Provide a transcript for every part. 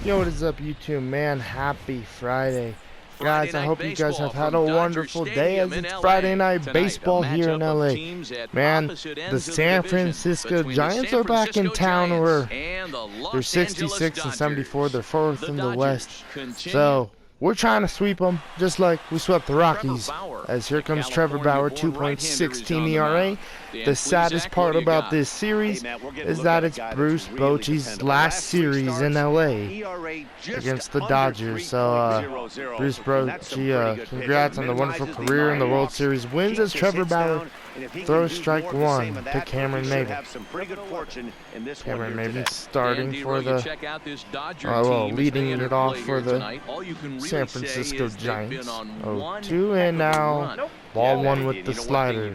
Yo, what is up, YouTube, man? Happy Friday. Guys, I hope you guys have had a wonderful day as it's Friday night baseball here in LA. Man, the San Francisco Giants are back in town. They're 66 and 74. They're fourth in the West. So, we're trying to sweep them just like we swept the Rockies. As here comes Trevor Bauer, 2.16 ERA. The saddest part about this series is that it's Bruce Bochy's last series in LA against the Dodgers. So, Bruce Bochy, congrats on the wonderful career in the World Series wins as Trevor Bauer throws strike one to Cameron Maybin. Cameron Maybin starting for the, leading it off for the San Francisco Giants. 0-2, and now ball one with the slider.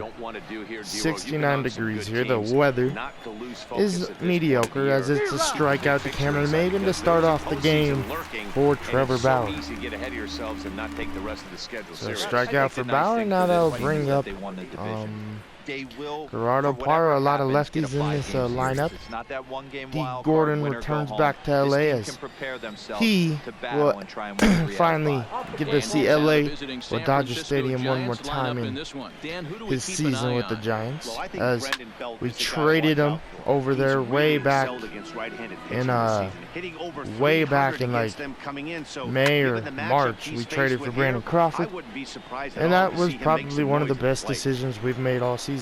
69 degrees here. The weather is mediocre as it's a strikeout to Cameron Maybin to start off the game for Trevor Bauer. So strikeout for Bauer. Now that'll bring up Gerardo Parra. A lot of lefties in this lineup. D. Gordon returns back to LA as he will finally get to see LA or Dodger Stadium one more time in his season with the Giants, as we traded him over there way back in like May or March. We traded for Brandon Crawford, and that was probably one of the best decisions we've made all season.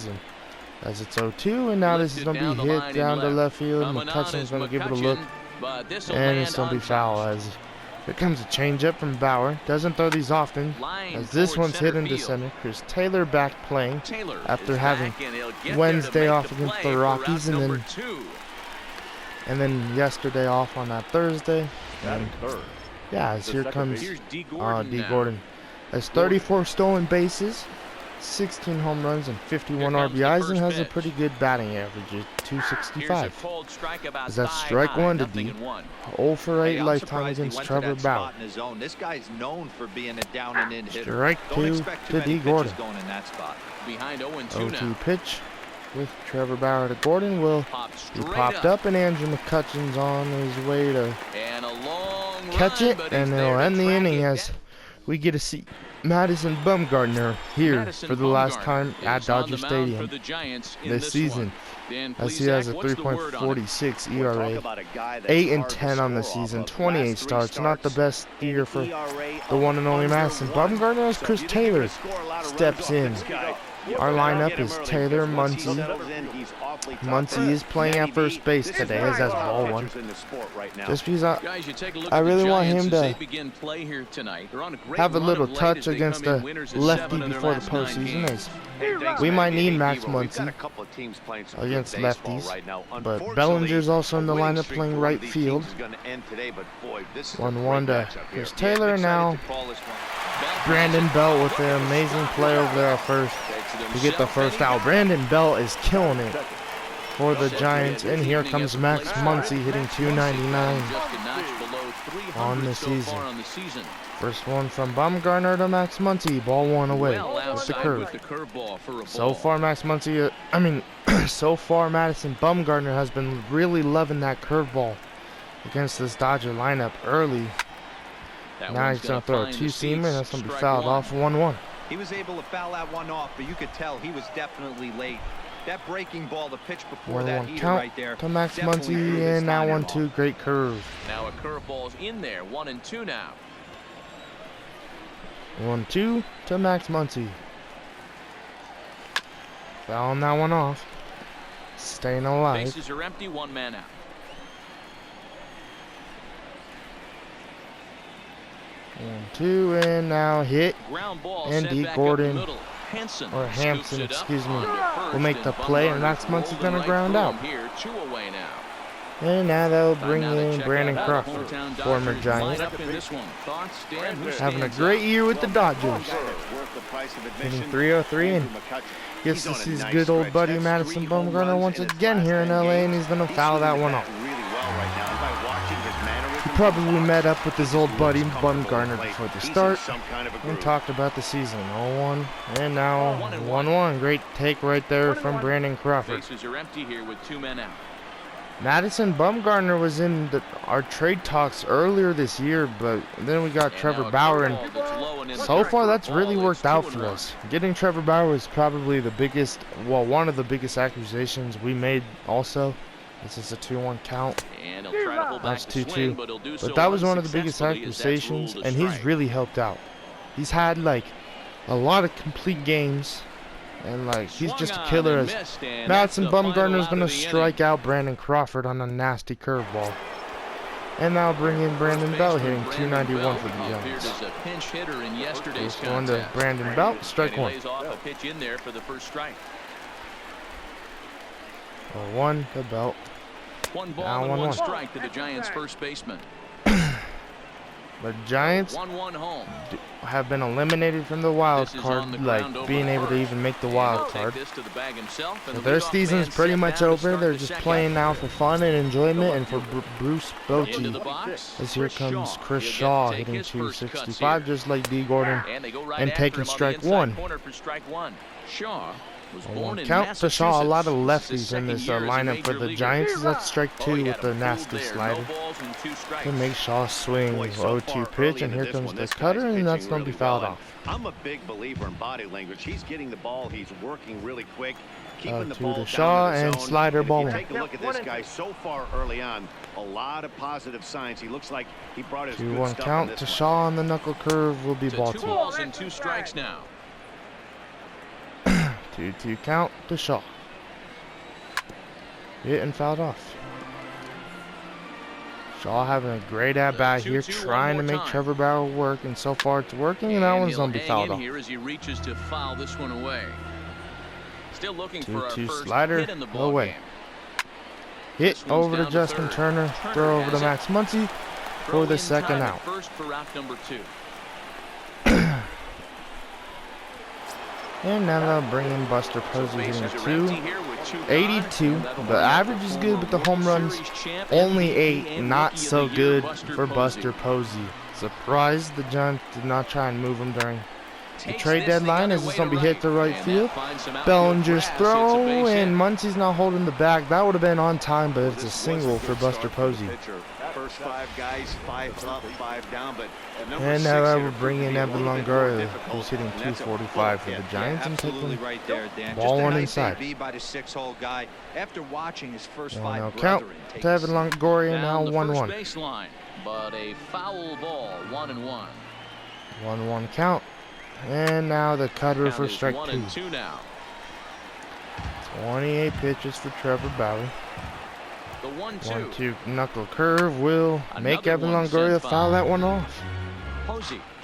As it's 0-2, and now this is going to be hit down to left field. McCutchen's going to give it a look, and it's going to be foul. As here comes a changeup from Bauer. Doesn't throw these often, as this one's hit into center. Chris Taylor back playing after having Wednesday off against the Rockies, and then yesterday off on that Thursday. And yeah, as here comes D. Gordon. Has 34 stolen bases, 16 home runs, and 51 RBIs, and has a pretty good batting average of 265. Is that strike one to D? 0 for 8 lifetime against Trevor Bauer. Strike two to D. Gordon. 0-2 pitch with Trevor Bauer to Gordon will be popped up, and Andrew McCutchen's on his way to catch it, and it'll end the inning as we get to see Madison Bumgarner here for the last time at Dodger Stadium this season, as he has a 3.46 ERA, 8-10 on the season, 28 starts. Not the best year for the one and only Madison Bumgarner, as Chris Taylor steps in. Our lineup is Taylor, Muncy. Muncy is playing at first base today, as that's ball one. Just because I really want him to have a little touch against the lefty before the postseason, as we might need Max Muncy against lefties. But Bellinger's also in the lineup playing right field. 1-1 to Chris Taylor. Now Brandon Belt with the amazing play over there at first to get the first out. Brandon Belt is killing it for the Giants, and here comes Max Muncy hitting 299 on the season. First one from Bumgarner to Max Muncy. Ball one away with the curve. So far, Madison Bumgarner has been really loving that curveball against this Dodger lineup early. Now he's going to throw a two-seamer, and that's going to be fouled off 1-1. He was able to foul that one off, but you could tell he was definitely late. That breaking ball, the pitch before that heater right there. To Max Muncy, and now 1-2, great curve. Now a curveball's in there, 1-2 now. 1-2 to Max Muncy. Fouling that one off. Staying alive. Bases are empty, one man out. 1-2, and now hit, and D. Gordon, or Hampson, excuse me, will make the play, and Max Muncy's going to ground out. And now they'll bring in Brandon Crawford, former Giant, having a great year with the Dodgers, hitting 303, and gets to see his good old buddy Madison Bumgarner once again here in LA, and he's going to foul that one off. He probably met up with his old buddy Bumgarner before the start and talked about the season. 0-1, and now 1-1. Great take right there from Brandon Crawford. Bases are empty here with two men out. Madison Bumgarner was in our trade talks earlier this year, but then we got Trevor Bauer, and so far that's really worked out for us. Getting Trevor Bauer was probably the biggest, well, one of the biggest acquisitions we made also. This is a 2-1 count. That's 2-2. But that was one of the biggest acquisitions, and he's really helped out. He's had like a lot of complete games, and like he's just a killer. As Madison Bumgarner's gonna strike out Brandon Crawford on a nasty curveball. And now bring in Brandon Belt, hitting 291 for the Giants. This one to Brandon Belt, strike one. 1 to Belt. One ball and 1 strike to the Giants' first baseman. The Giants have been eliminated from the wild card, like being able to even make the wild card. So their season's pretty much over. They're just playing now for fun and enjoyment, and for Bruce Bochy. As here comes Chris Shaw hitting 265, just like D. Gordon, and taking strike one. One count to Shaw. A lot of lefties in this lineup for the Giants. That's strike 2 with the nasty slider to make Shaw swing. 0-2 pitch, and here comes the cutter, and that's going to be fouled off. I'm a big believer in body language. He's getting the ball. He's working really quick, keeping the 2 ball to Shaw, and slider ball. Take a look at this guy so far early on. A lot of positive signs. He looks like he brought his 2-1 count to Shaw, and the knuckle curve will be ball 2. 2 balls and 2 strikes now. 2-2 count to Shaw. Hit and fouled off. Shaw having a great at-bat here, trying to make Trevor Bauer work, and so far it's working, and that one's going to be fouled off. Here as he reaches to foul this one away. Still looking for our first slider, hit in the ball away. game. Hit over to Justin Turner, throw over to Max Muncy for the second out. First for route number 2. And now they'll bring in Buster Posey, hitting 282. The average is good, but the home runs only 8. Not so good for Buster Posey. Surprised the Giants did not try and move him during the trade deadline, as it's going to be hit to right field. Bellinger's throw, and Muncy's not holding the bag. That would have been on time, but it's a single for Buster Posey. First 5 guys, 5 up, 5 down, but and now we're bringing Evan Longoria, who's hitting 245 for the Giants, and taking ball 1 inside. By the 6-hole guy. After watching his first 5 count to Evan Longoria, now 1-1. Baseline, but a foul ball, 1-1. 1-1 count, and now the cutter for strike 2. 28 pitches for Trevor Bauer. The 1-2 knuckle curve will make Evan Longoria foul that one off.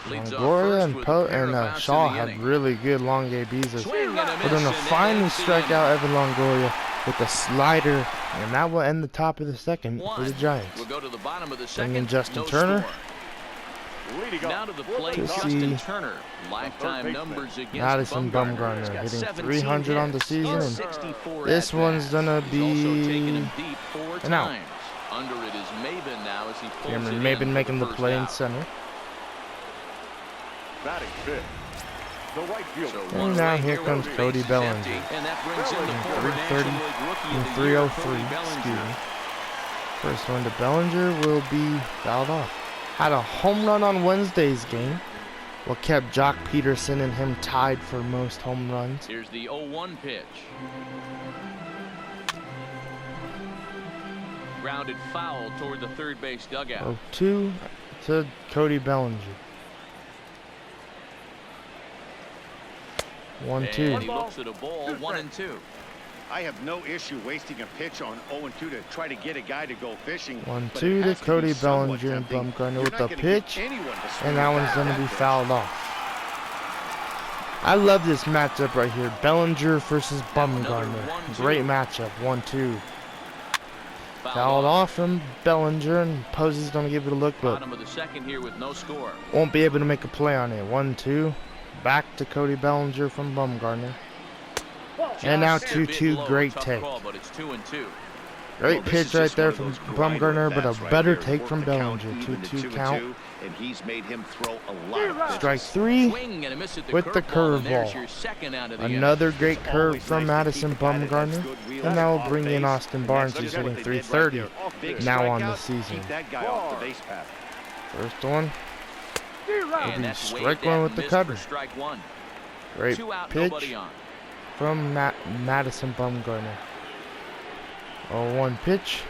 Longoria and Shaw had really good long ABs. We're going to finally strike out Evan Longoria with a slider, and that will end the top of the second for the Giants. We'll go to the bottom of the second. Bring in Justin Turner. Now to the plate, to Justin Turner. Lifetime numbers against Madison Bumgarner hitting 300 on the season, and this one's gonna be an out. Under it is Maben now as he pulls Cameron Maben making the play in center. And now here comes Cody Bellinger. And that brings in the 330 and 303. Excuse me. First one to Bellinger will be fouled off. Had a home run on Wednesday's game, what kept Jock Peterson and him tied for most home runs. Here's the 0-1 pitch. Grounded foul toward the third base dugout. 0-2 to Cody Bellinger. 1-2. And he looks at a ball, 1-2. I have no issue wasting a pitch on 0-2 to try to get a guy to go fishing. 1-2 to Cody Bellinger, and Bumgarner with the pitch, and that one's going to be fouled off. I love this matchup right here, Bellinger versus Bumgarner. Great matchup, 1-2. Fouled off from Bellinger, and Posey's going to give it a look, but Bottom of the second here with no score. Won't be able to make a play on it. 1-2. Back to Cody Bellinger from Bumgarner. And now 2-2, great take. But it's 2-2. Great pitch right there from Bumgarner, but a better take from Bellinger. 2-2 count. And he's made him throw a lot of pitches. Strike 3 with the curveball. Another great curve from Madison Bumgarner. And that will bring in Austin Barnes, who's hitting 330 now on the season. First one. Will be strike 1 with the cutter. Great pitch from Madison Bumgarner. 0-1 pitch.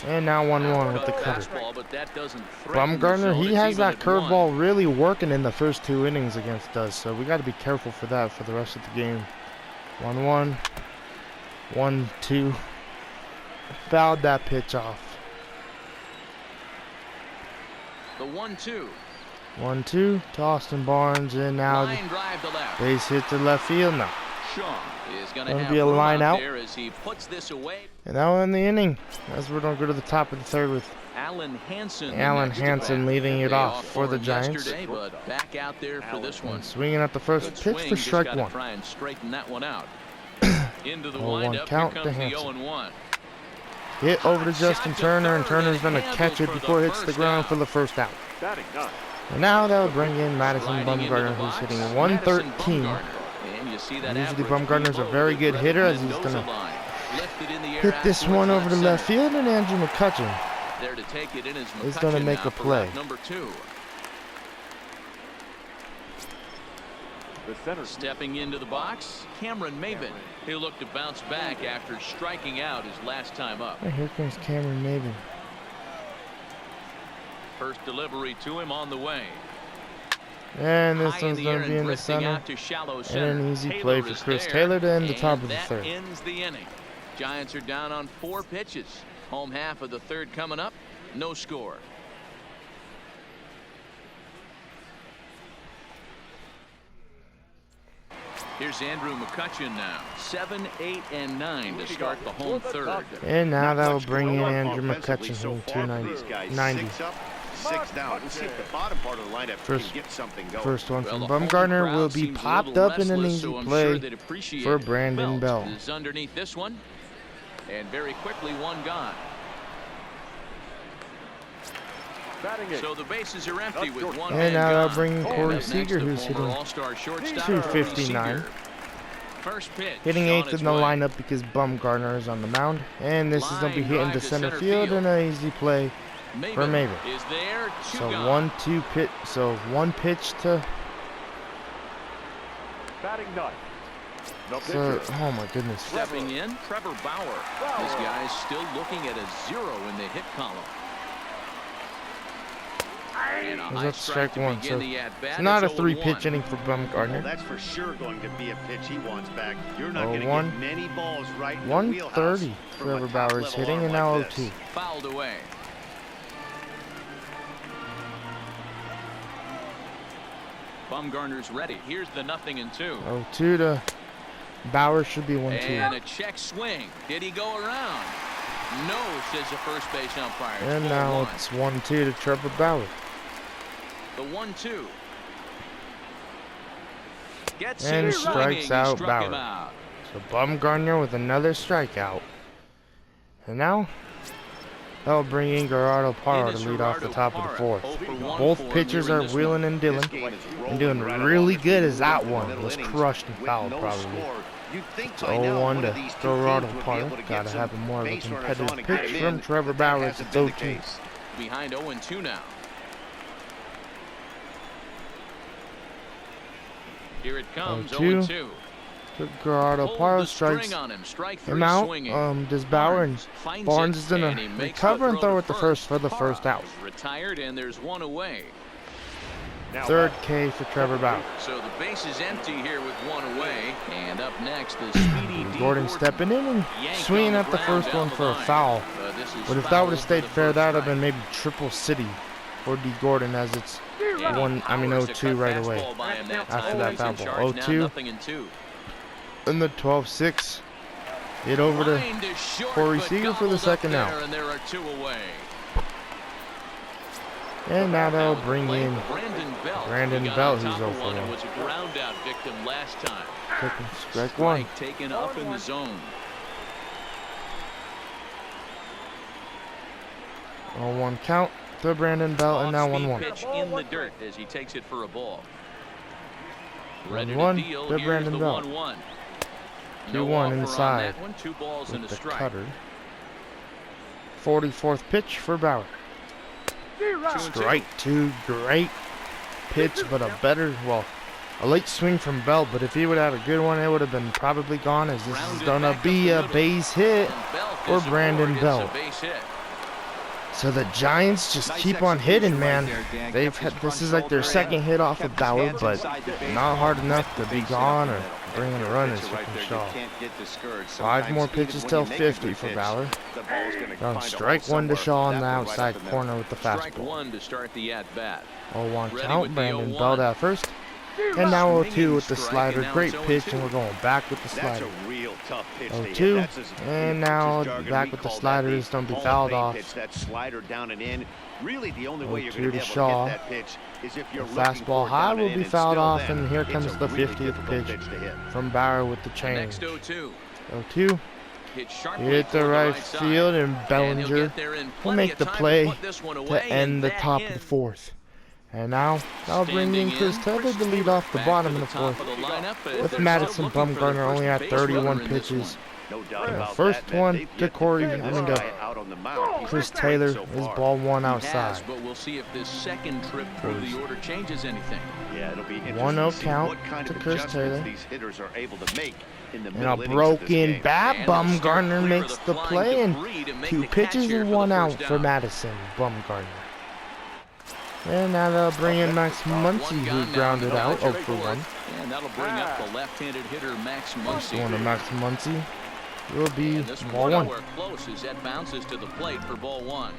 And now 1-1 with the cutter. Bumgarner, he has that curveball really working in the first 2 innings against us, so we got to be careful for that for the rest of the game. 1-1, 1-2. Fouled that pitch off. The 1-2. 1-2 to Austin Barnes, and now the base hit to left field now. Gonna be a line out, and now in the inning, as we're gonna go to the top of the third with Alan Hansen leading it off for the Giants. Swinging at the first pitch for strike 1. 0-1 count to Hansen. Hit over to Justin Turner, and Turner's gonna catch it before it hits the ground for the first out. And now that will bring in Madison Bumgarner, who's hitting 113. Usually Bumgarner's a very good hitter, as he's going to hit this one over to left field, and Andrew McCutchen is going to make a play. Stepping into the box, Cameron Maven. He'll look to bounce back after striking out his last time up. And here comes Cameron Maven. First delivery to him on the way. And this one's going to be in the center. And an easy play for Chris Taylor to end the top of the third. Ends the inning. Giants are down on 4 pitches. Home half of the third coming up. No score. Here's Andrew McCutchen now. 7, 8, and 9 to start the home third. And now that will bring in Andrew McCutchen hitting 290. 6 down. We'll see if the bottom part of the lineup can get something going. First one from Bumgarner will be popped up in an easy play for Brandon Bell. Is underneath this one, and very quickly one gone. So the bases are empty with one. And now I'll bring Corey Seager, who's hitting 259. First pitch hitting 8th in the lineup because Bumgarner is on the mound, and this is going to be hitting to center field in an easy play for Maven. So 1-2 pitch. So 1 pitch to. So, oh my goodness. Stepping in, Trevor Bauer. This guy's still looking at a 0 in the hit column. That's strike 1. So it's not a 3-pitch inning for Bumgarner. Well, that's for sure going to be a pitch he wants back. You're not going to get many balls right in the 130. Trevor Bauer is hitting, and now 0-2. Fouled away. Bumgarner's ready. Here's the 0-2. 0-2 to Bauer, should be 1-2. And a check swing. Did he go around? No, says the first base umpire. And now it's 1-2 to Trevor Bauer. The 1-2. And strikes out Bauer. So Bumgarner with another strikeout. And now that'll bring in Gerardo Parra to lead off the top of the fourth. Both pitchers are wheeling and dealing, and doing really good as that one was crushed and fouled probably. It's 0-1 to Gerardo Parra. Gotta have more of a competitive pitch from Trevor Bauer. It's 0-2. Behind 0-2 now. Here it comes, 0-2. To Gerardo Parra, strikes him out. Does Bauer, and Barnes is gonna recover and throw at the first for the first out. Retired, and there's one away. Third K for Trevor Bauer. So the base is empty here with one away, and up next is Speedy Gordon stepping in and swinging at the first one for a foul. But if that would have stayed fair, that would have been maybe triple city for D. Gordon, as it's 0-2 right away after that foul ball. 0-2. In the 12-6, hit over to Corey Seager for the second out. And now they'll bring in Brandon Bell, who's 0 for 1. Taking strike 1. Taken up in the zone. 0-1 count to Brandon Belt, and now 1-1. Pitch in the dirt as he takes it for a ball. Ready 1-1 to deal. to Here's Brandon the Belt. 1-1. 2-1 inside. 2 balls and a With the strike. cutter. 44th pitch for Bauer. Strike 2, great pitch, but a better, well, a late swing from Belt, but if he would have had a good one, it would have been probably gone, as this is going to be a base hit for Brandon Belt. So the Giants just keep on hitting, man. They've had, this is like their second hit off of Bauer, but not hard enough to be gone or bring in a run as freaking Shaw. 5 more pitches till 50 for Bauer. Down strike 1 to Shaw on the outside corner with the fastball. 1 to start the at bat. 0-1 count, Brandon Belt at first. And now 0-2 with the slider. Great pitch, and we're going back with the slider. 0-2, and now back with the slider. Just don't be fouled off. 0-2 to Shaw. The fastball high will be fouled off, and here comes the 50th pitch from Bauer with the change. 0-2. Hit the right field, and Bellinger will make the play to end the top of the 4th. And now I'll bring in Chris Taylor to lead off the bottom of the 4th, with Madison Bumgarner only at 31 pitches. And the first one to Chris Taylor is ball 1 outside. But we'll see if this second trip through the order changes anything. Yeah, it'll be 1-0 count to Chris Taylor. These hitters are able to make in the And a broken bat. Bumgarner makes the play, and 2 pitches and 1 out for Madison Bumgarner. And now they'll bring in Max Muncy, who grounded out 0-1. And that'll bring up the left-handed hitter Max Muncy. Going to Max Muncy will be ball 1. Close as that bounces to the plate for ball 1.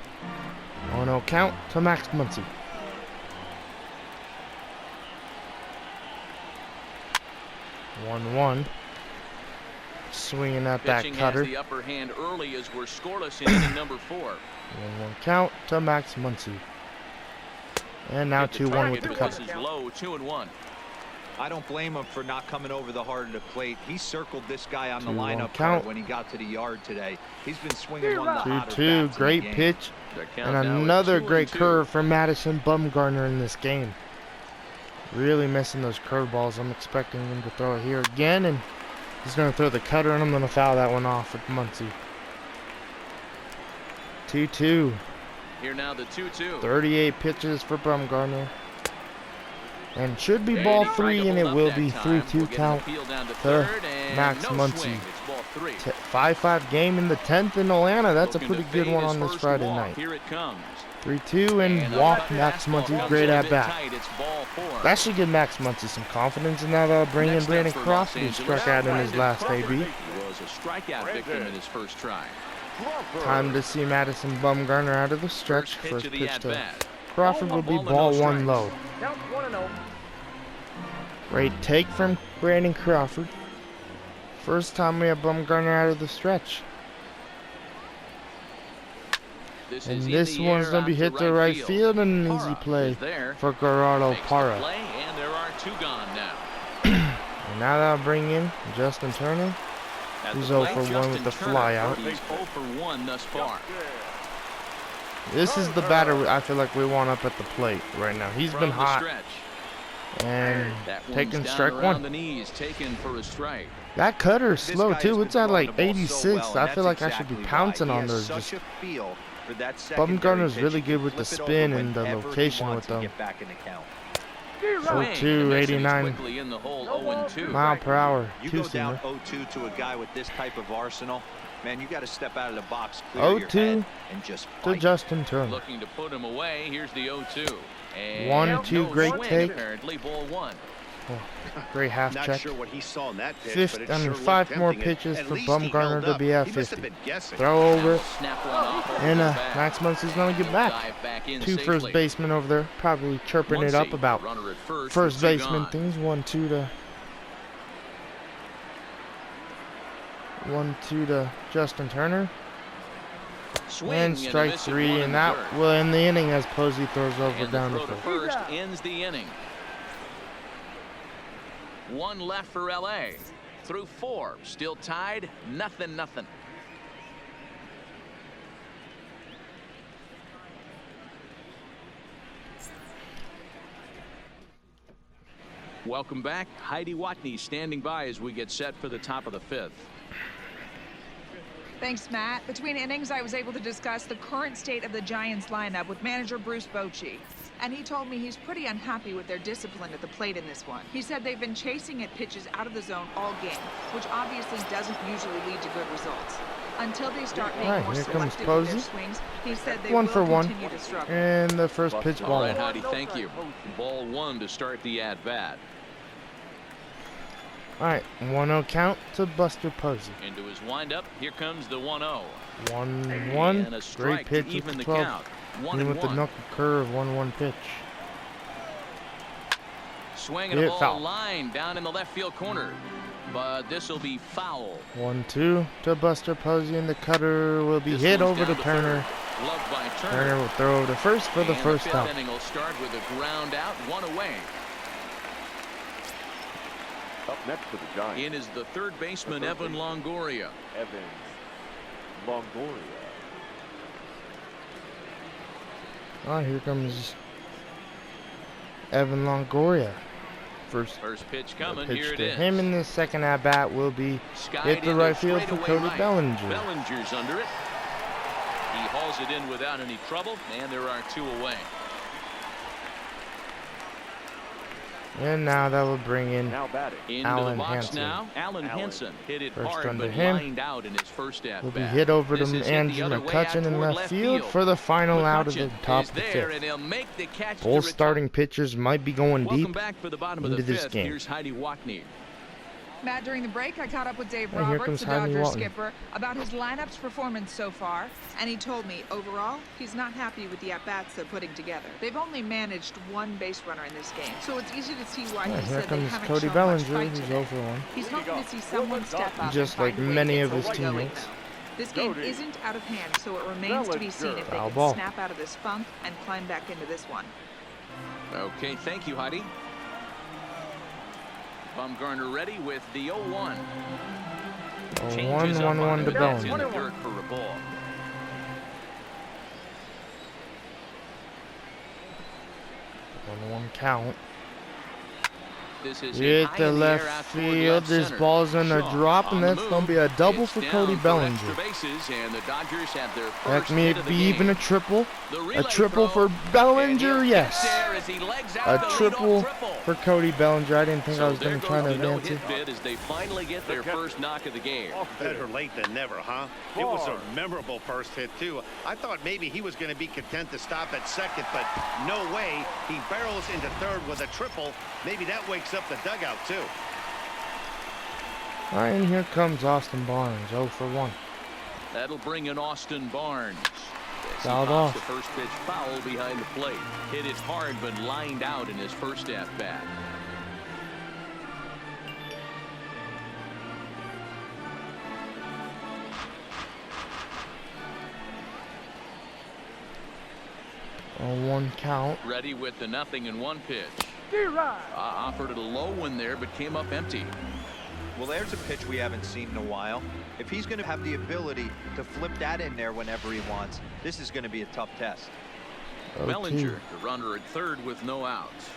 1-0 count to Max Muncy. 1-1. Swinging at that cutter. The upper hand early as we're scoreless in inning number 4. 1-1 count to Max Muncy. And now 2-1 with the cutter. Low, 2-1. I don't blame him for not coming over the heart of the plate. He circled this guy on the lineup count when he got to the yard today. He's been swinging one of the hotter 2-2, bats great in the game. pitch, and another great curve from Madison Bumgarner in this game. Really missing those curveballs. I'm expecting him to throw it here again, and he's going to throw the cutter, and I'm going to foul that one off with Muncy. 2-2. Here now the 2-2. 38 pitches for Bumgarner. And should be ball 3, and it will be 3-2 count to Max Muncy. 5-5 game in the 10th in Atlanta. That's a pretty good one on this Friday night. 3-2 and walk Max Muncy. Great at bat. That should give Max Muncy some confidence, and now they'll bring in Brandon Crawford, who struck out in his last AB. He was a strikeout victim in his first try. Time to see Madison Bumgarner out of the stretch. First pitch to Crawford will be ball 1 low. Great take from Brandon Crawford. First time we have Bumgarner out of the stretch. And this one's going to be hit to right field, and an easy play for Gerardo Parra. And there are 2 gone now. And now they'll bring in Justin Turner. He's 0 for 1 with the fly out. He's 0 for 1 thus far. This is the batter I feel like we want up at the plate right now. He's been hot. And taking strike 1. The knees, taken for a strike. That cutter is slow too. It's at like 86. I feel like I should be pouncing on those. Just Bumgarner's really good with the spin and the location with them. 0-2, 89 mile per hour. You go down 0-2 to a guy with this type of arsenal, man, you got to step out of the box, clear your head, and just fight. To Justin Turner. Looking to put him away. Here's the 0-2. 1-2, great take. Apparently ball 1. Oh, great half Not check. sure what he saw in that pitch, but it sure 5 more tempting, pitches and for at least he Bumgarner held to up. be at He must have 50. been guessing. Throw over. Snap one off over And the bat. Max Muncy's going to get back. Dive back in 2 safely. first basemen over there, probably chirping it up about Runner at first first with 2 baseman gone. things. 1-2 to Justin Turner. Swing And a strike missing 3, one in and the that third. will end the inning as Posey throws over And down the the throw to field. first ends the inning. 1 left for LA. Through 4, still tied, 0-0. Welcome back. Heidi Watney standing by as we get set for the top of the 5th. Thanks, Matt. Between innings, I was able to discuss the current state of the Giants lineup with manager Bruce Bochy. And he told me he's pretty unhappy with their discipline at the plate in this one. He said they've been chasing at pitches out of the zone all game, which obviously doesn't usually lead to good results. Until they start being more selective with their swings, he said they will continue to struggle. And the first pitch ball. All right, Heidi, thank you. Ball 1 to start the at-bat. All right, 1-0 count to Buster Posey. Into his windup, here comes the 1-0. 1-1, great pitch with the 12. Even with the knuckle curve, 1-1 pitch. Swinging a ball line down in the left field corner, but this will be foul. 1-2 to Buster Posey, and the cutter will be hit over to Turner. Loved by Turner. Turner will throw over to first for the first out. The 5th inning will start with a ground out, 1 away. Up next for the Giants. In is the 3rd baseman, Evan Longoria. Longoria. Oh, here comes Evan Longoria. First pitch coming. Pitch Here it to is. him in the second at bat will be hit the right field for Cody Bellinger. Bellinger's under it. He hauls it in without any trouble, and there are 2 away. And now that will bring in Alan Hansen. Alan Hansen hit it hard, but lined out in his first at bat. Will be hit over to Andrew McCutcheon in left field for the final out of the top of the 5th. Both starting pitchers might be going deep into this game. Here's Heidi Watney. Matt, during the break, I caught up with Dave Roberts, the Dodgers skipper, about his lineup's performance so far, and he told me, overall, he's not happy with the at-bats they're putting together. They've only managed 1 base runner in this game, so it's easy to see why he said they haven't Cody shown Bellinger, much fight who's today. 0 for 1. He's hoping to see someone step up just like many of his teammates. This game isn't out of hand, so it remains to be seen if they can snap out of this funk and climb back into this one. Okay, thank you, Heidi. Bumgarner ready with the 0-1. 1-1 to Bellinger. In the dirt for a ball. 1-1 count. This is hit the left field. This ball's gonna drop, and that's gonna be a double for Cody Bellinger. That may be even a triple. A triple for Bellinger, yes. A triple for Cody Bellinger. I didn't think I was gonna try to advance it. As they finally get their first knock of the game. Better late than never, huh? It was a memorable first hit too. I thought maybe he was going to be content to stop at second, but no way. He barrels into 3rd with a triple. Maybe that wakes up the dugout too. All right, and here comes Austin Barnes, 0 for 1. That'll bring in Austin Barnes. Fouled off. The first pitch foul behind the plate. Hit it hard, but lined out in his first at bat. On 1 count. Ready with the 0-1 pitch. Offered it a low one there, but came up empty. Well, there's a pitch we haven't seen in a while. If he's going to have the ability to flip that in there whenever he wants, this is going to be a tough test. Bellinger, the runner at 3rd with no outs.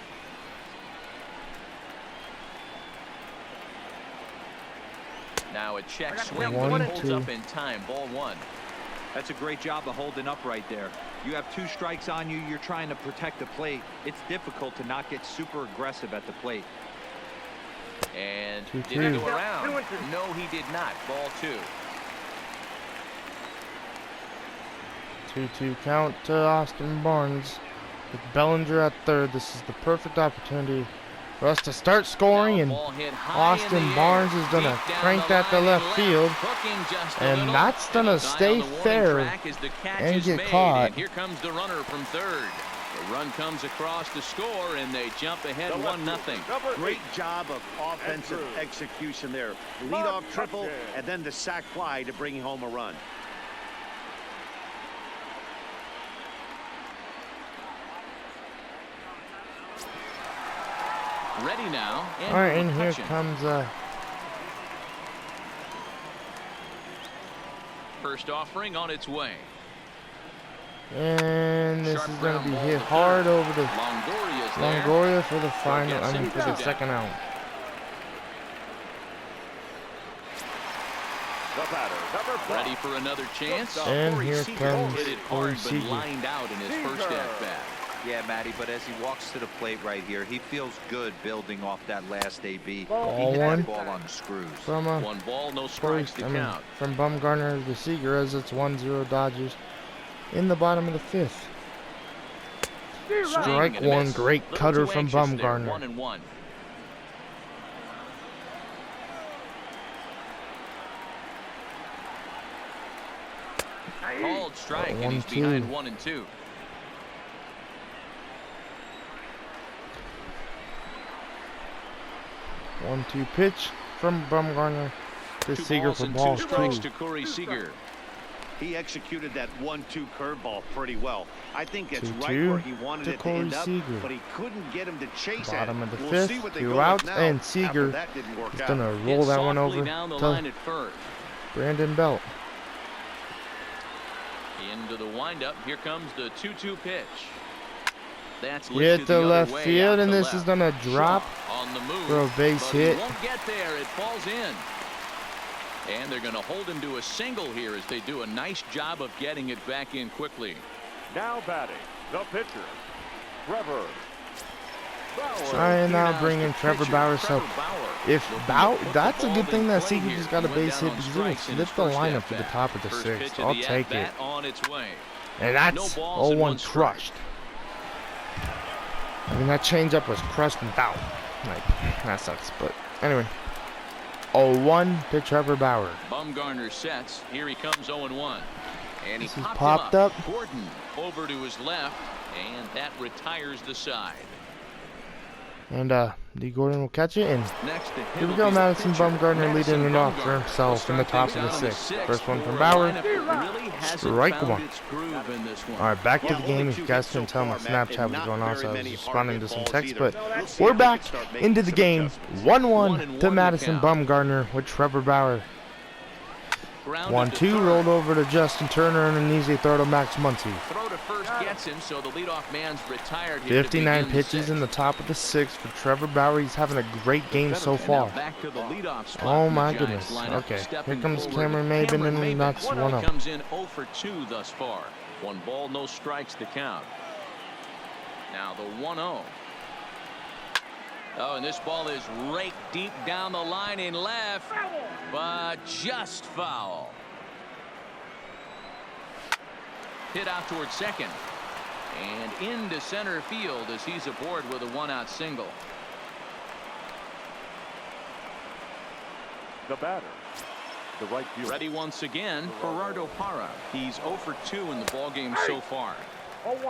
Now a check swing, but he holds up in time. Ball 1. That's a great job of holding up right there. You have 2 strikes on you. You're trying to protect the plate. It's difficult to not get super aggressive at the plate. And did he go around? No, he did not. Ball 2. 2-2 count to Austin Barnes with Bellinger at 3rd. This is the perfect opportunity for us to start scoring, and Austin Barnes is going to crank that to left field, and that's going to stay fair and get caught. And here comes the runner from 3rd. The run comes across to score, and they jump ahead 1-0. Great job of offensive execution there. Leadoff triple, and then the sac fly to bring home a run. Ready now. All right, and here comes first offering on its way. And this is going to be hit hard over the Longoria for the final, for the second out. Ready for another chance. And here comes hit it hard, but lined out in his first at bat. Yeah, Matty, but as he walks to the plate right here, he feels good building off that last AB. Ball he hit one. that ball on screws. From one ball, no strikes to count. From Bumgarner to Seager as it's 1-0 Dodgers in the bottom of the fifth. Strike one, great cutter from Bumgarner. 1-1. Called strike, and he's behind 1-2. One-two pitch from Bumgarner to Seager for ball 2. To Corey Seager. He executed that 1-2 curveball pretty well. I think it's 2-2 right where he wanted it to Corey end up, Seager. but he couldn't get him to chase at it. Bottom of the We'll see fifth, what they 2 go with outs, now and after Seager that didn't work is out. gonna roll that one over down the to line at first. Brandon Belt. Into the windup. Here comes the 2-2 pitch. That's Hit the left field, and this is gonna drop on the move for a base hit. Won't get there. It falls in. And they're going to hold him to a single here as they do a nice job of getting it back in quickly. Now batting, the pitcher, Trevor Bauer. Trying now bringing Trevor Bauer. So if Bauer, that's a good thing that Seager just got a base hit because it will flip the lineup to the top of the sixth. I'll take it. And that's 0-1 crushed. I mean, that changeup was crushed and foul. Like, that sucks. But anyway, 0-1 to Trevor Bauer. Bumgarner sets. Here he comes 0-1. And he popped up. Gordon over to his left, and that retires the side. And D. Gordon will catch it, and here we go, Madison Bumgarner leading it off for himself in the top of the sixth. First one from Bauer, strike one. Alright, back to the game. If you guys couldn't tell, my Snapchat was going off, so I was responding to some texts, but we're back into the game. 1-1 to Madison Bumgarner with Trevor Bauer. 1-2 rolled over to Justin Turner, and an easy throw to Max Muncy. Throw to first gets him, so the leadoff man's retired. 59 pitches in the top of the sixth for Trevor Bauer. He's having a great game so far. Oh my goodness. Okay, here comes Cameron Maben, and that's 1-0. Comes in 0 for 2 thus far. 1 ball, no strikes to count. Now the 1-0. Oh, and this ball is raked deep down the line in left, but just foul. Hit out towards second, and into center field as he's aboard with a 1-out single. The batter, the right fielder. Ready once again, Gerardo Parra. He's 0 for 2 in the ballgame so far.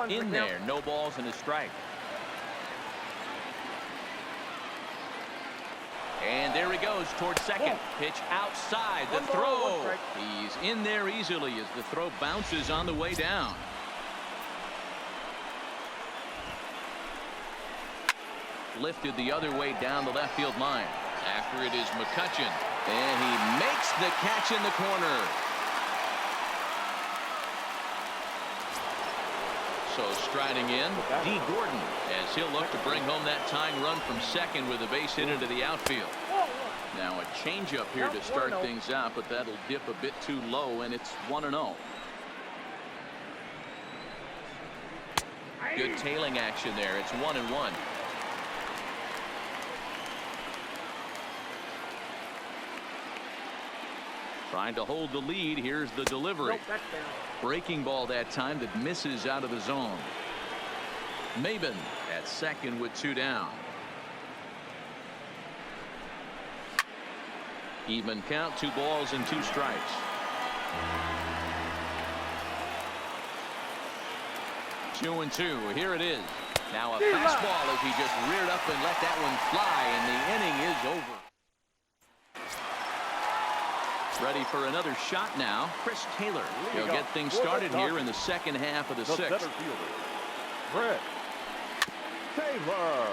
In there, no balls and a strike. And there he goes towards second. Pitch outside. The throw. He's in there easily as the throw bounces on the way down. Lifted the other way down the left field line. After it is McCutchen. And he makes the catch in the corner. So striding in, D. Gordon, as he'll look to bring home that tying run from second with a base hit into the outfield. Now a changeup here to start things out, but that'll dip a bit too low, and it's 1-0. Good tailing action there. It's 1-1. Trying to hold the lead. Here's the delivery. Breaking ball that time that misses out of the zone. Maben at second with 2 down. Even count, 2 balls and 2 strikes. 2-2. Here it is. Now a fastball as he just reared up and let that one fly, and the inning is over. Ready for another shot now. Chris Taylor. He'll get things started here in the second half of the sixth. Chris Taylor.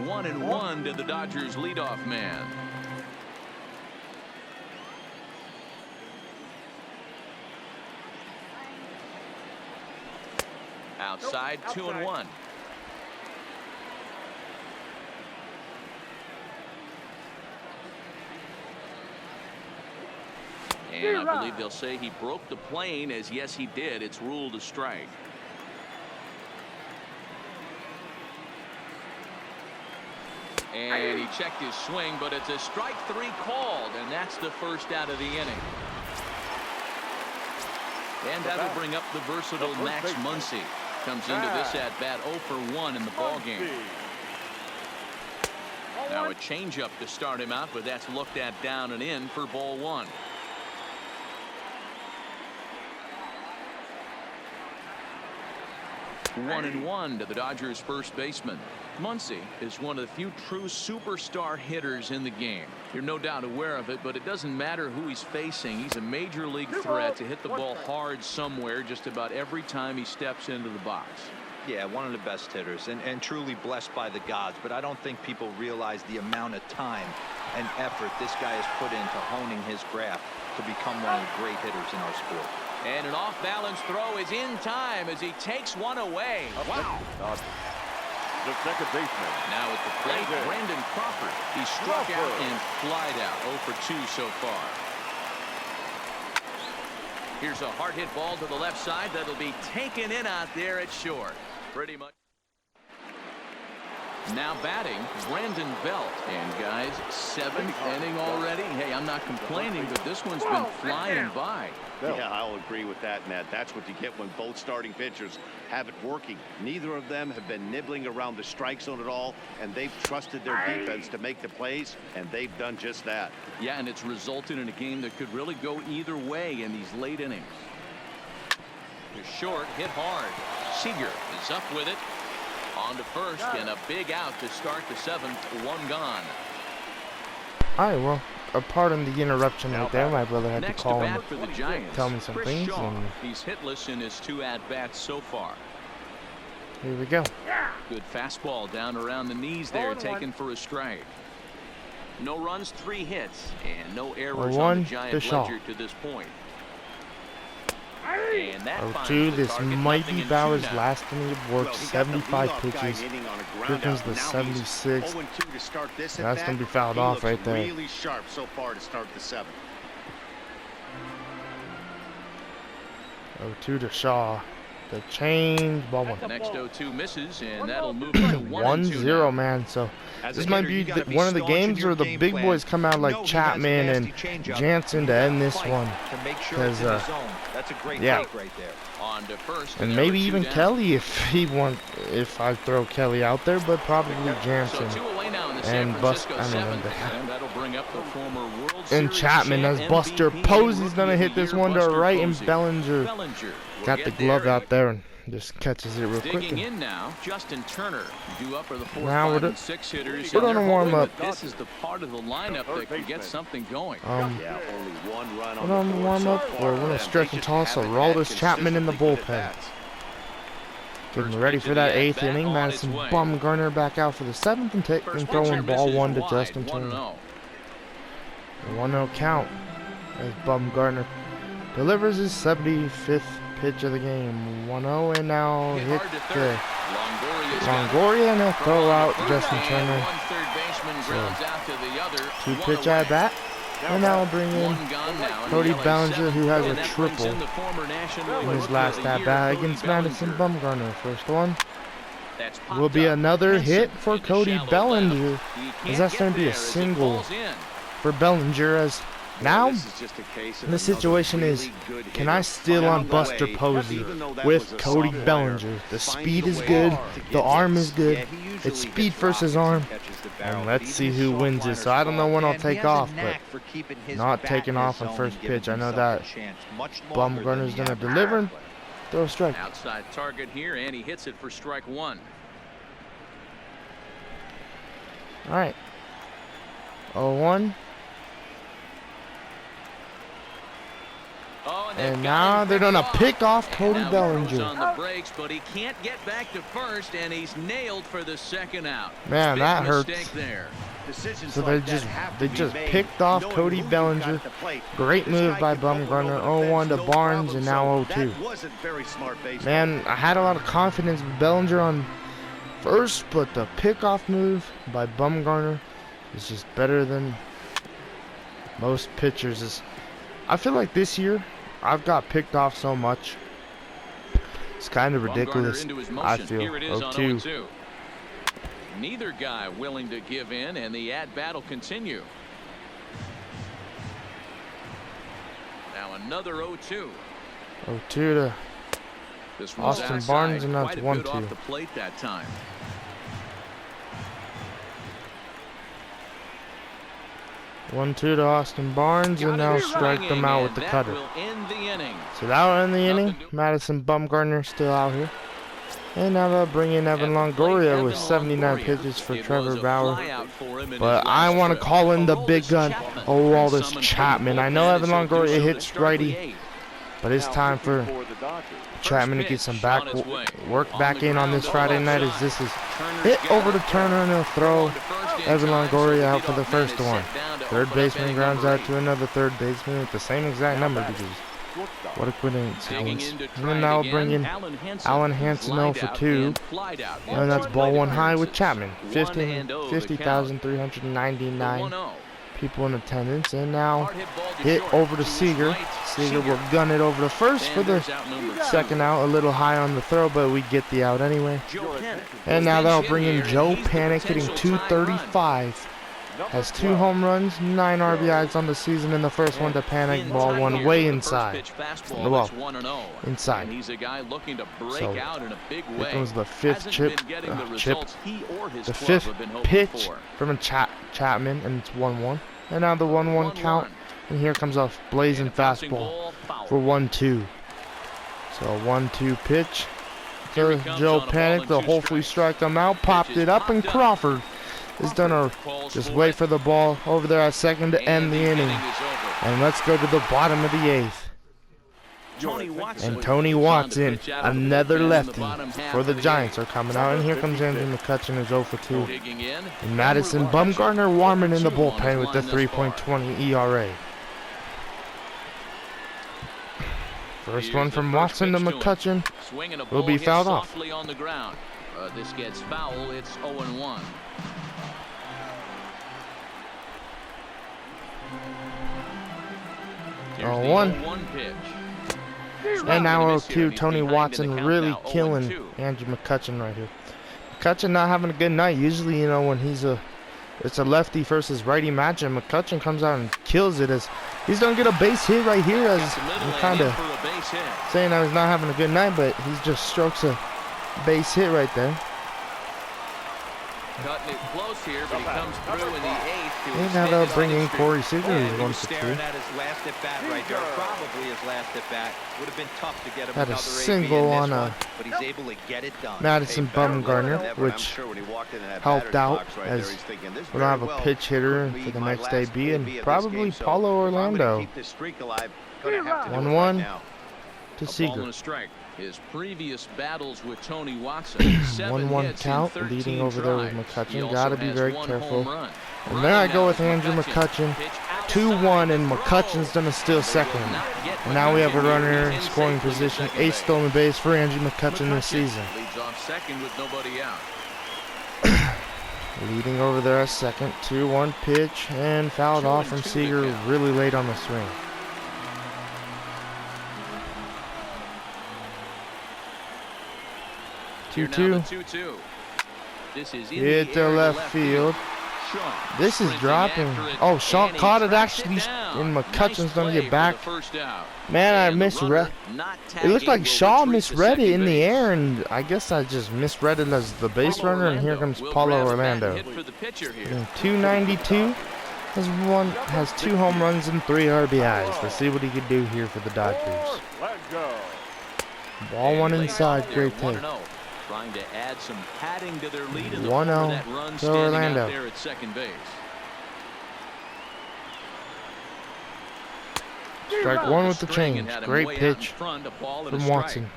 One and one to the Dodgers leadoff man. Outside, 2-1. And I believe they'll say he broke the plane, as yes he did. It's ruled a strike. And he checked his swing, but it's a strike 3 called, and that's the first out of the inning. And that'll bring up the versatile Max Muncy. Comes into this at bat 0 for 1 in the ball game. Now a changeup to start him out, but that's looked at down and in for ball 1. One and one to the Dodgers first baseman. Muncy is one of the few true superstar hitters in the game. You're no doubt aware of it, but it doesn't matter who he's facing. He's a major league threat to hit the ball hard somewhere just about every time he steps into the box. Yeah, one of the best hitters and truly blessed by the gods, but I don't think people realize the amount of time and effort this guy has put into honing his craft to become one of the great hitters in our sport. And an off-balance throw is in time as he takes one away. Wow. The second baseman. Now at the plate, Brandon Crawford. He struck out and flied out. 0 for 2 so far. Here's a hard hit ball to the left side that'll be taken in out there at short. Pretty much. Now batting, Brandon Belt. And guys, 7th inning already. Hey, I'm not complaining, but this one's been flying by. Yeah, I'll agree with that, Nat. That's what you get when both starting pitchers have it working. Neither of them have been nibbling around the strike zone at all, and they've trusted their defense to make the plays, and they've done just that. Yeah, and it's resulted in a game that could really go either way in these late innings. The short, hit hard. Seager is up with it. On to first, and a big out to start the 7th. 1 gone. All right, well, pardon the interruption right there. My brother had to call and for the Giants, tell me some things. And he's hitless in his 2 at-bats so far. Here we go. Good fastball down around the knees there, taken for a strike. No runs, 3 hits, and no errors on the Giant ledger to this point. And that 0-2. This might be Bauer's last inning of work. 75 pitches. Here comes the 76. That's going to be fouled off right there. Really sharp so far to start the 7th. 0-2 to Shaw. The change, ball 1. The next 0-2 misses, and that'll move to 1-0, man. So this might be one of the games where the big boys come out like Chapman and Jansen to end this one. Because, yeah. And maybe even Kelly if I throw Kelly out there, but probably Jansen and and Chapman as Buster Posey's gonna hit this one to right, and Bellinger got the glove out there and just catches it real quick. Now Justin Turner due up for the 4, now 5, and 6 hitters. We're gonna warm up. This is the part of the lineup that can get something going. We're gonna warm up. We're gonna stretch and toss Aroldis Chapman in the bullpen. Getting ready for that 8th inning. Madison Bumgarner back out for the 7th and throwing ball 1 to Justin Turner. The 1-0 count as Bumgarner delivers his 75th pitch of the game. 1-0, and now hit the Longoria and a throw out Justin Turner. So, 2-pitch at bat. And now I'll bring in Cody Bellinger, who has a triple in his last at bat against Madison Bumgarner. First one will be another hit for Cody Bellinger, as that's going to be a single for Bellinger. As now the situation is, can I steal on Buster Posey with Cody Bellinger? The speed is good, the arm is good. It's speed versus arm, and let's see who wins this. So I don't know when I'll take off, but not taking off on first pitch. I know that Bumgarner's going to deliver and throw a strike. Outside target here, and he hits it for strike 1. All right. 0-1. And now they're gonna pick off Cody Bellinger. On the brakes, but he can't get back to first, and he's nailed for the 2nd out. Man, that hurts. There. So they just picked off Cody Bellinger. Great move by Bumgarner. 0-1 to Barnes, and now 0-2. Man, I had a lot of confidence with Bellinger on first, but the pickoff move by Bumgarner is just better than most pitchers. I feel like this year I've got picked off so much. It's kind of ridiculous. I feel. 0-2. Neither guy willing to give in, and the at-bat will continue. Now another 0-2. 0-2 to Austin Barnes, and that's 1-2. Off the plate that time. 1-2 to Austin Barnes, and now strike them out with the cutter. So that will end the inning. Madison Bumgarner still out here. And now they'll bring in Evan Longoria with 79 pitches for Trevor Bauer. But I want to call in the big gun, Aroldis Chapman. I know Evan Longoria hits righty, but it's time for Chapman to get some work back in on this Friday night, as this is hit over to Turner, and he'll throw Evan Longoria out for the first one. Third baseman grounds out to another third baseman with the same exact number, because what a coincidence. And then now we'll bring in Alan Hansen 0 for 2. And that's ball one high with Chapman. 50,399 people in attendance. And now hit over to Seager. Seager will gun it over to first for the second out. A little high on the throw, but we get the out anyway. And now they'll bring in Joe Panic, hitting 235. Has 2 home runs, 9 RBIs on the season, and the first one to Panic, ball one way inside. Well, inside. So here comes the fifth the fifth pitch from Chapman, and it's 1-1. And now the 1-1 count, and here comes a blazing fastball for 1-2. So a 1-2 pitch to Joe Panic. They'll hopefully strike them out. Popped it up, and Crawford is gonna just wait for the ball over there at second to end the inning. And let's go to the bottom of the 8th. And Tony Watson, another lefty for the Giants, are coming out. And here comes Andrew McCutchen, who's 0 for 2. And Madison Bumgarner warming in the bullpen with the 3.20 ERA. First one from Watson to McCutchen will be fouled off. This gets foul. It's 0-1. Oh, 1. And now 0-2. Tony Watson really killing Andrew McCutchen right here. McCutchen not having a good night. Usually, you know, when it's a lefty versus righty match, and McCutchen comes out and kills it, as he's gonna get a base hit right here, as I'm kind of saying I was not having a good night, but he just strokes a base hit right there. Cutting it close here, but he comes through in the 8th. And now they'll bring in Corey Seager, who's 1 for 2. At his last at bat right there, probably his last at bat. Would have been tough to get him had a another single on a but he's able to get it done. Madison Bumgarner, which helped out, as we don't have a pitch hitter for the next AB, and probably Paulo Orlando. 1-1 to Seager. His previous battles with Tony Watson, 1-1 count, leading over there with McCutchen. Gotta be very careful. And there I go with Andrew McCutchen. 2-1, and McCutchen's gonna steal second. And now we have a runner in scoring position. 8 stolen base for Andrew McCutchen this season. Leads off second with nobody out. Leading over there at second. 2-1 pitch, and fouled off from Seager really late on the swing. Two-two. Hit to left field. This is dropping. Oh, Shaw caught it actually, and McCutchen's gonna get back. Man, I misread. It looked like Shaw misread it in the air, and I guess I just misread it as the base runner. And here comes Paulo Orlando. 292 has 2 home runs and 3 RBIs. Let's see what he can do here for the Dodgers. Ball one inside, great take. Trying to add some padding to their lead in the 1-0 to Orlando. there at second base. Strike one with the change. Great pitch from Watson.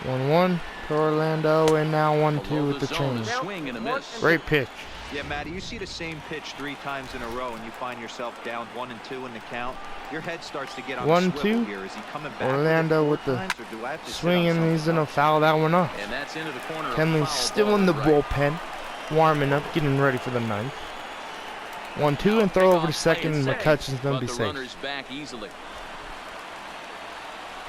1-1 to Orlando, and now 1-2 with the change. Great pitch. Yeah, Matty, you see the same pitch 3 times in a row and you find yourself down 1-2 in the count. Your head starts to get on a swivel here. Is he coming back Orlando with the swing, and he's gonna foul that one off. And that's into the corner. Kenley's still in the bullpen, warming up, getting ready for the ninth. 1-2 and throw over to second, and McCutcheon's gonna be safe.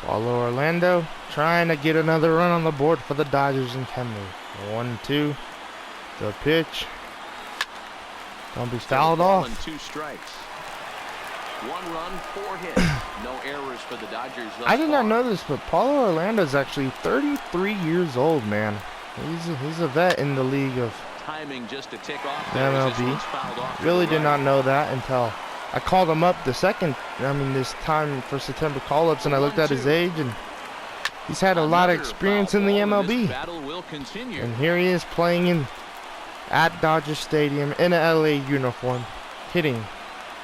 Paulo Orlando trying to get another run on the board for the Dodgers and Kenley. 1-2, the pitch. Don't be fouled off. 2 strikes. 1 run, 4 hits. No errors for the Dodgers. I did not know this, but Paulo Orlando is actually 33 years old, man. He's a vet in the league of timing just to tick off MLB. Really did not know that until I called him up this time for September call-ups, and I looked at his age, and he's had a lot of experience in the MLB. And here he is playing at Dodger Stadium in a LA uniform, hitting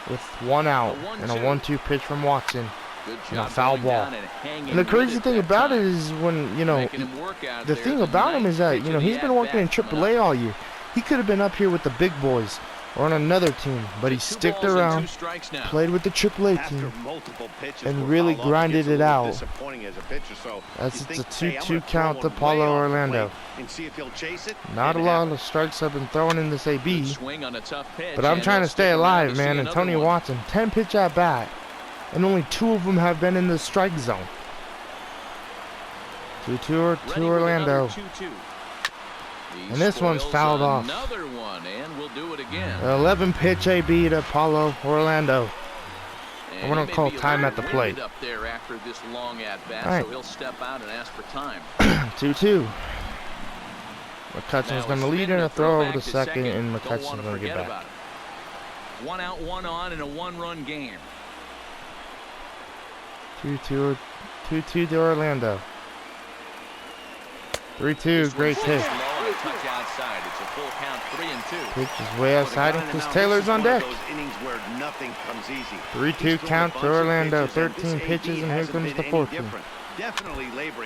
with 1 out and a 1-2 pitch from Watson and a foul ball. And the crazy thing about it is the thing about him is that, he's been working in AAA all year. He could have been up here with the big boys or on another team, but he sticked around, played with the AAA team, and really grinded it out. As it's a 2-2 count to Paulo Orlando. Not a lot of strikes have been thrown in this AB, but I'm trying to stay alive, man. And Tony Watson, 10 pitch at bat, and only 2 of them have been in the strike zone. 2-2 to Orlando. And this one's fouled off. Another one, and we'll do it again. 11 pitch AB to Paulo Orlando. I'm gonna call time at the plate. Up there after this long at bat, right. so he'll step out and ask for time. 2-2. McCutcheon's gonna lead in a throw over to second, and McCutcheon's gonna get back. 1 out, 1 on in a 1-run game. 2-2 to Orlando. 3-2, great pitch. Touch outside. It's a full count, 3-2. Pitch is way outside, and Chris Taylor's on deck. 3-2 count to Orlando. 13 pitches, and here comes the 4th one.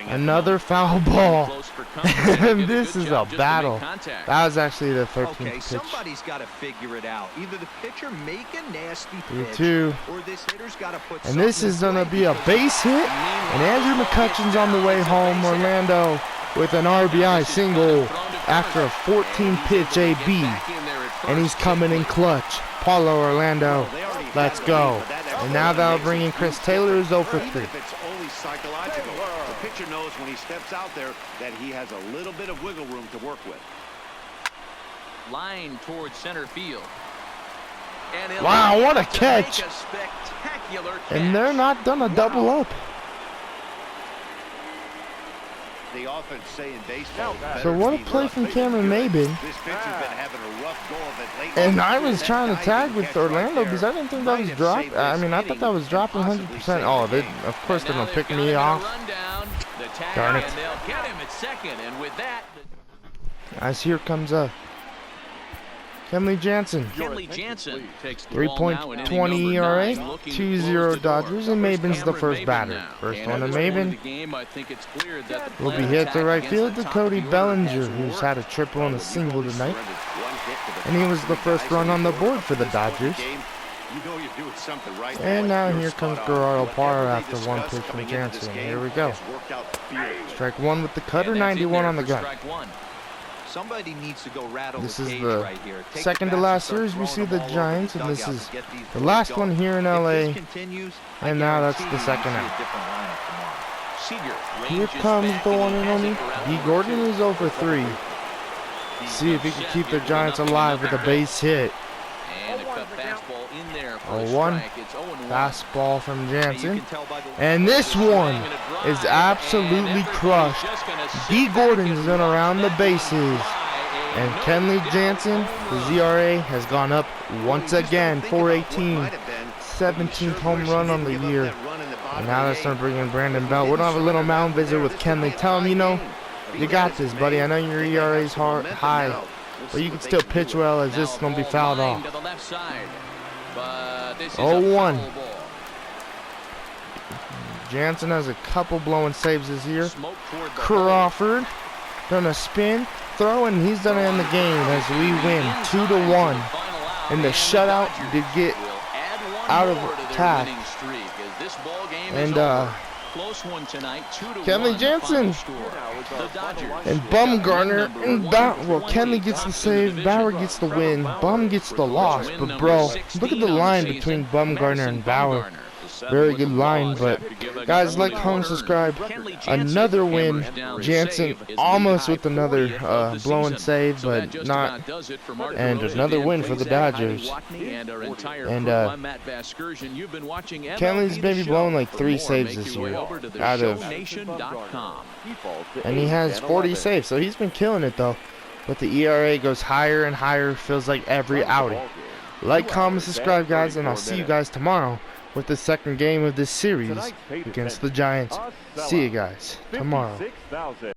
Another foul ball. And this is a battle. That was actually the 13th pitch. Somebody's got to figure it out. Either the pitcher make a nasty pitch, 3-2. or this hitter's got to put. And this is gonna be a base hit. And Andrew McCutcheon's on the way home. Orlando with an RBI single after a 14-pitch AB, and he's coming in clutch. Paulo Orlando, let's go. And now that'll bring in Chris Taylor, who's 0 for 3. It's only psychological. The pitcher knows when he steps out there that he has a little bit of wiggle room to work with. Line towards center field. And wow, what a catch. And they're not gonna double up. They often say in baseball, so what a play from Cameron Maben. And I was trying to tag with Orlando because I didn't think that was dropped. I mean, I thought that was dropping 100%. Oh, of course they're going to pick me off. Darn it. As here comes Kenley Jansen. 3.20 ERA, 2-0 Dodgers, and Maben's the first batter. First one to Maben will be hit to right field to Cody Bellinger, who's had a triple and a single tonight. And he was the first run on the board for the Dodgers. And now here comes Gerardo Parra after 1 pitch from Jansen. Here we go. Strike 1 with the cutter, 91 on the gun. Somebody needs to go rattle this the is cage the right here. second to last series we see the Giants, and this is the last one here in LA. And now that's the second out. Here comes the one and only B. Gordon, is 0 for 3. See if he can keep the Giants alive with a base hit. 0-1 fastball from Jansen, and this one is absolutely crushed. D. Gordon's in around the bases, and Kenley Jansen, his ERA has gone up once again, 4.18, 17th home run on the year. And now let's start bringing Brandon Belt. We're gonna have a little mound visit with Kenley. Tell him, you got this, buddy. I know your ERA's high, but you can still pitch well, as this is gonna be fouled off. 0-1. Jansen has a couple blowing saves this year. Crawford done a spin, throw, and he's done it in the game as we win 2-1 in the shutout to get out of attack. And Kenley Jansen and Bumgarner, and Kenley gets the save, Bauer gets the win, Bum gets the loss. But bro, look at the line between Bumgarner and Bauer. Very good line. But guys, like, comment, subscribe. Another win. Jansen almost with another blowing save, but not. And another win for the Dodgers. And Kenley's maybe blown like 3 saves this year out of, and he has 40 saves, so he's been killing it though. But the ERA goes higher and higher, feels like every outing. Like, comment, subscribe, guys, and I'll see you guys tomorrow with the second game of this series against the Giants. See you guys tomorrow.